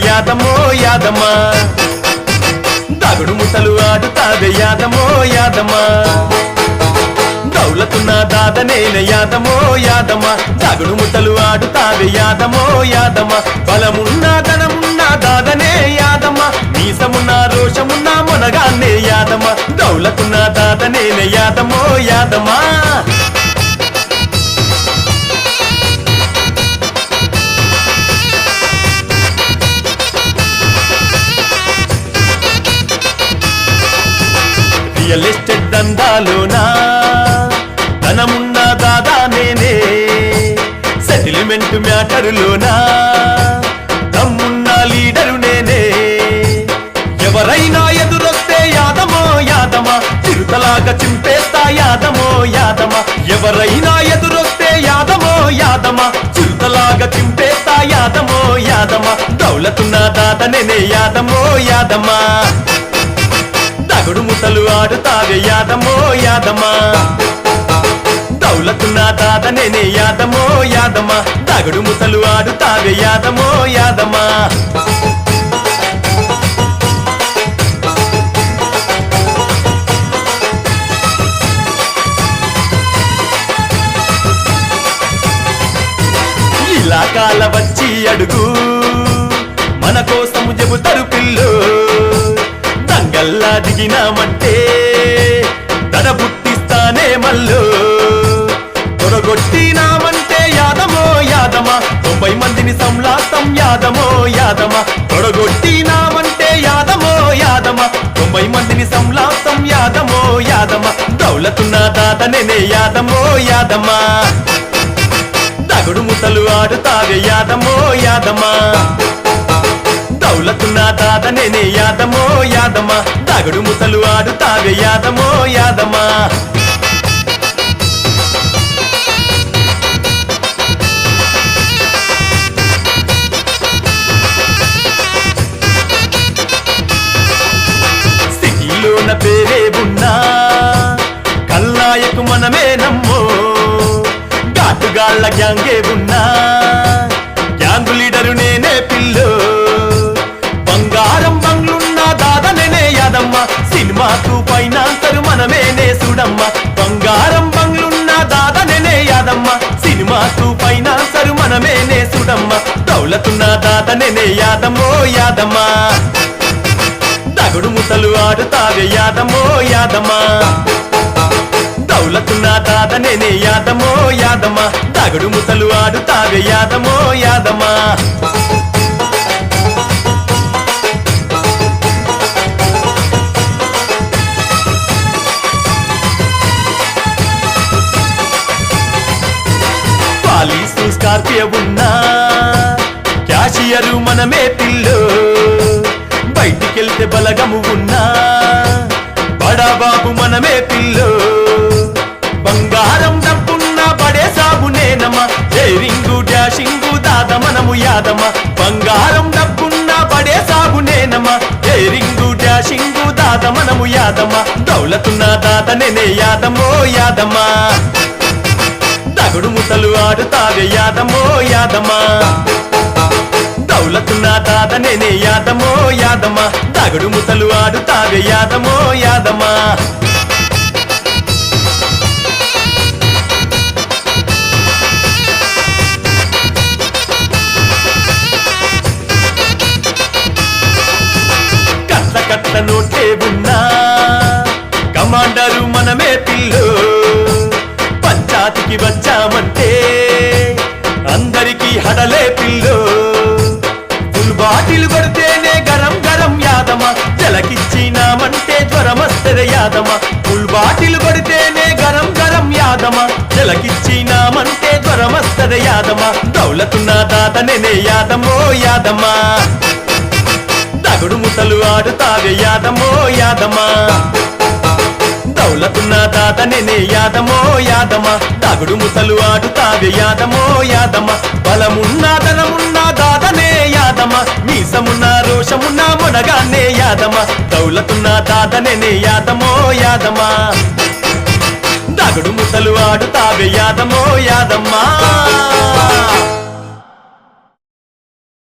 యాదమో యాదమా దాగుడు ముట్టలు ఆడుతావే యాదమో యాదమా దౌలతున్న దాదనేన యాదమో యాదమా దాగుడు ముట్టలు ఆడుతావే యాదమో యాదమా బలమున్నా ధనమున్నా దాదనే యాదమా మీసమున్నా రోషమున్నా మొనగాన్నే యాదమా దౌలతున్న దాదనేన యాదమో యాదమా real estate దందాలోనా ధనమున్న దాదా నేనే settlement మ్యాటరులోనా దమ్మున్న leader నేనే ఎవరైనా ఎదురొస్తే యాదమో యాదమా చిరుతలాగా చింపేస్తా యాదమో యాదమా ఎవరైనా ఎదురొస్తే యాదమో యాదమా చిరుతలాగా చింపేస్తా యాదమో యాదమా దౌలతున్న దాదా నేనే యాదమో యాదమా దాగుడు ముట్టలు ఆడుతావే యాదమో యాదమా దౌలతున్న దాదనేనే యాదమో యాదమా దాగుడు ముట్టలు ఆడుతావే యాదమో యాదమా ఇలాకాల వచ్చి అడుగు మన కోసము చెబుతారు పిల్లు దంగల్లా దిగినామంటే తడ పుట్టిస్తానే మల్లు తొడగొట్టినామంటే యాదమో యాదమా 90 మందిని సంలాసం యాదమో యాదమా తొడగొట్టినామంటే యాదమో యాదమా 90 మందిని సంలాసం యాదమో యాదమా దౌలతున్న దాదనేనే యాదమో యాదమా దాగుడు ముట్టలు ఆడుతావే యాదమో యాదమా దౌలతున్న దాదనేనే యాదమో యాదమా దాగుడు ముట్టలు ఆడుతావే యాదమో యాదమా సిటీలోన పేరే ఉన్నా కల్లాయకు మనమే నమ్మో ఘాటుగాళ్ళ గ్యాంగే ఉన్నా గ్యాంగు లీడరు నేనే పిల్లో బంగారం బంగ్లున్న దాదనేనే యాదమ్మ సినిమాకు ఫైనాన్సరు మనమేనే సుడమ్మ బంగారం బంగ్లున్న దాదనేనే యాదమ్మ సినిమాకు ఫైనాన్సరు మనమేనే సుడమ్మ దౌలతున్న దాదనేనే యాదమో యాదమ్మా దాగుడు ముట్టలు ఆడుతావే యాదమో యాదమా దౌలతున్న దాదనేనే యాదమో యాదమా దాగుడు ముట్టలు ఆడుతావే యాదమో యాదమా పాలీసు స్కార్పియో ఉన్నా క్యాషియరు మనమే పిల్లు బయటికెళ్తే బలగము ఉన్నా బడాబాబు మనమే పిల్లు బంగారం డబ్బున్న బడే సాబు నేనమా డైరింగు డాషింగు దాద మనము యాదమా బంగారం డబ్బున్న బడే సాబు నేనమా డైరింగు డాషింగు దాద మనము యాదమా దౌలతున్న దాదనేనే యాదమో యాదమా దాగుడు ముట్టలు ఆడుతావే యాదమో యాదమా దౌలతున్న దాదనేనే యాదమో యాదమా దాగుడు ముట్టలు ఆడుతావే యాదమో యాదమా కట్ల కట్ల నోటే ఉన్నా కమాండరు మనమే పిల్లు పంచాతికి వచ్చామంటే అందరికీ హడలే పిల్లు ఫుల్ బాటిల్ కొడితేనే గరం గరం యాదమా జలకిచ్చినామంటే జ్వరమస్తది యాదమా ఫుల్ బాటిల్ కొడితేనే గరం గరం యాదమా జలకిచ్చినామంటే జ్వరమస్తది యాదమా దౌలతున్న దాదనేనే యాదమో యాదమా దాగుడు ముట్టలు ఆడుతావే యాదమో యాదమా దౌలతున్న దాదనేనే యాదమో యాదమా దాగుడు ముట్టలు ఆడుతావే యాదమో యాదమా బలమున్న ధనమున్న దాదనే యాదమా మీసమున్న రోషమున్న మొనగాన్నే యాదమా దౌలతున్న దాదనేనే యాదమో యాదమా దాగుడు ముట్టలు ఆడుతావే యాదమో యాదమ్మా